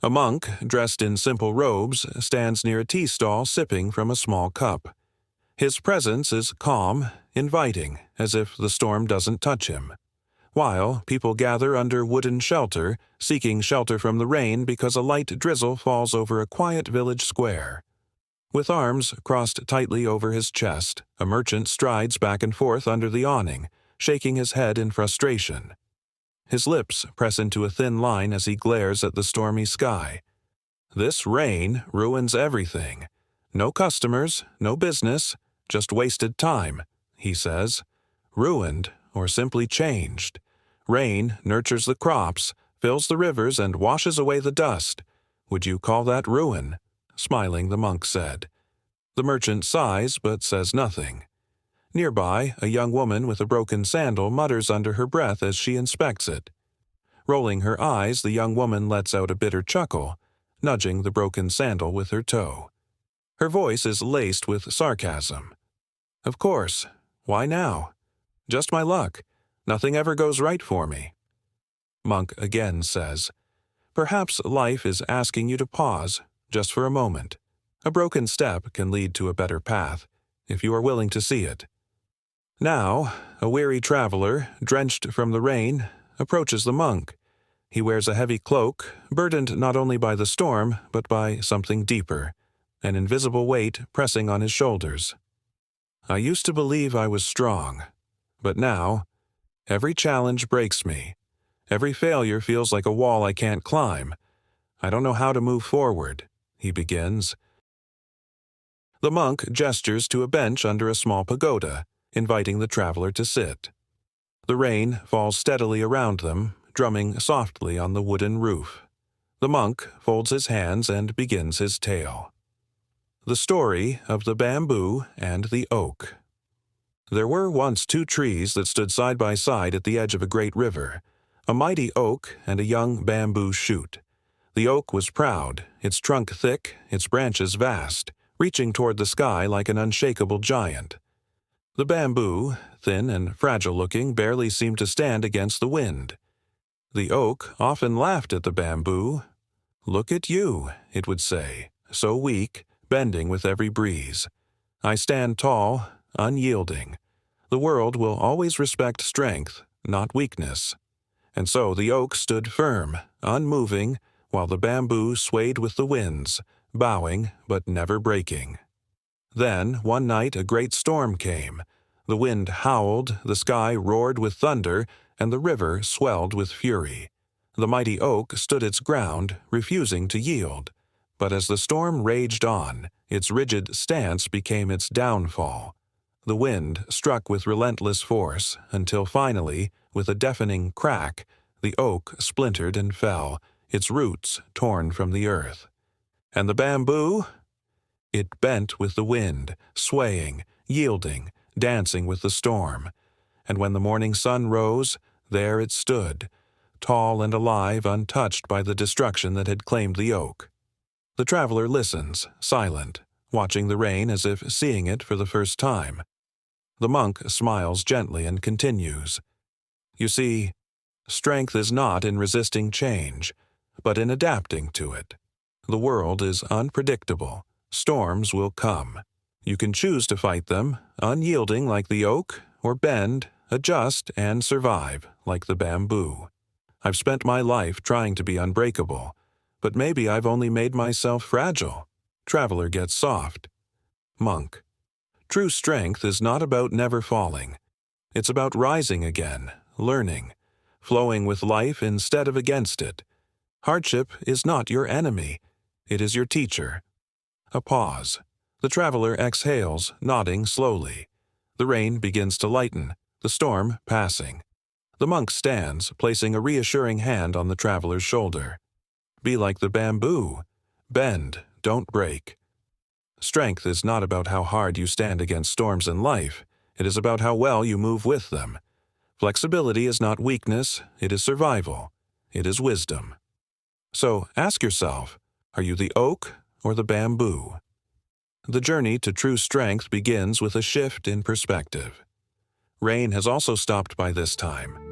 A monk, dressed in simple robes, stands near a tea stall sipping from a small cup. His presence is calm, inviting, as if the storm doesn't touch him. While people gather under wooden shelter, seeking shelter from the rain because a light drizzle falls over a quiet village square. With arms crossed tightly over his chest, a merchant strides back and forth under the awning, shaking his head in frustration. His lips press into a thin line as he glares at the stormy sky. This rain ruins everything. No customers, no business, just wasted time, he says. Ruined or simply changed. Rain nurtures the crops, fills the rivers, and washes away the dust. Would you call that ruin? Smiling, the monk said. The merchant sighs but says nothing. Nearby, a young woman with a broken sandal mutters under her breath as she inspects it. Rolling her eyes, the young woman lets out a bitter chuckle, nudging the broken sandal with her toe. Her voice is laced with sarcasm. Of course. Why now? Just my luck. Nothing ever goes right for me. Monk again says, Perhaps life is asking you to pause, just for a moment. A broken step can lead to a better path, if you are willing to see it. Now, a weary traveler, drenched from the rain, approaches the monk. He wears a heavy cloak, burdened not only by the storm, but by something deeper, an invisible weight pressing on his shoulders. I used to believe I was strong, but now, every challenge breaks me. Every failure feels like a wall I can't climb. I don't know how to move forward, he begins. The monk gestures to a bench under a small pagoda, inviting the traveler to sit. The rain falls steadily around them, drumming softly on the wooden roof. The monk folds his hands and begins his tale. The story of the bamboo and the oak. There were once two trees that stood side by side at the edge of a great river, a mighty oak and a young bamboo shoot. The oak was proud, its trunk thick, its branches vast, reaching toward the sky like an unshakable giant. The bamboo, thin and fragile-looking, barely seemed to stand against the wind. The oak often laughed at the bamboo. Look at you, it would say, so weak, bending with every breeze. I stand tall, unyielding. The world will always respect strength, not weakness. And so the oak stood firm, unmoving, while the bamboo swayed with the winds, bowing but never breaking. Then, one night, a great storm came. The wind howled, the sky roared with thunder, and the river swelled with fury. The mighty oak stood its ground, refusing to yield. But as the storm raged on, its rigid stance became its downfall. The wind struck with relentless force, until finally, with a deafening crack, the oak splintered and fell, its roots torn from the earth. And the bamboo? It bent with the wind, swaying, yielding, dancing with the storm. And when the morning sun rose, there it stood, tall and alive, untouched by the destruction that had claimed the oak. The traveler listens, silent, watching the rain as if seeing it for the first time. The monk smiles gently and continues. You see, strength is not in resisting change, but in adapting to it. The world is unpredictable. Storms will come. You can choose to fight them, unyielding like the oak, or bend, adjust, and survive like the bamboo. I've spent my life trying to be unbreakable, but maybe I've only made myself fragile. Traveler gets soft. Monk. True strength is not about never falling. It's about rising again, learning, flowing with life instead of against it. Hardship is not your enemy. It is your teacher. A pause. The traveler exhales, nodding slowly. The rain begins to lighten, the storm passing. The monk stands, placing a reassuring hand on the traveler's shoulder. Be like the bamboo. Bend, don't break. Strength is not about how hard you stand against storms in life. It is about how well you move with them. Flexibility is not weakness, it is survival. It is wisdom. So ask yourself, are you the oak or the bamboo? The journey to true strength begins with a shift in perspective. Rain has also stopped by this time.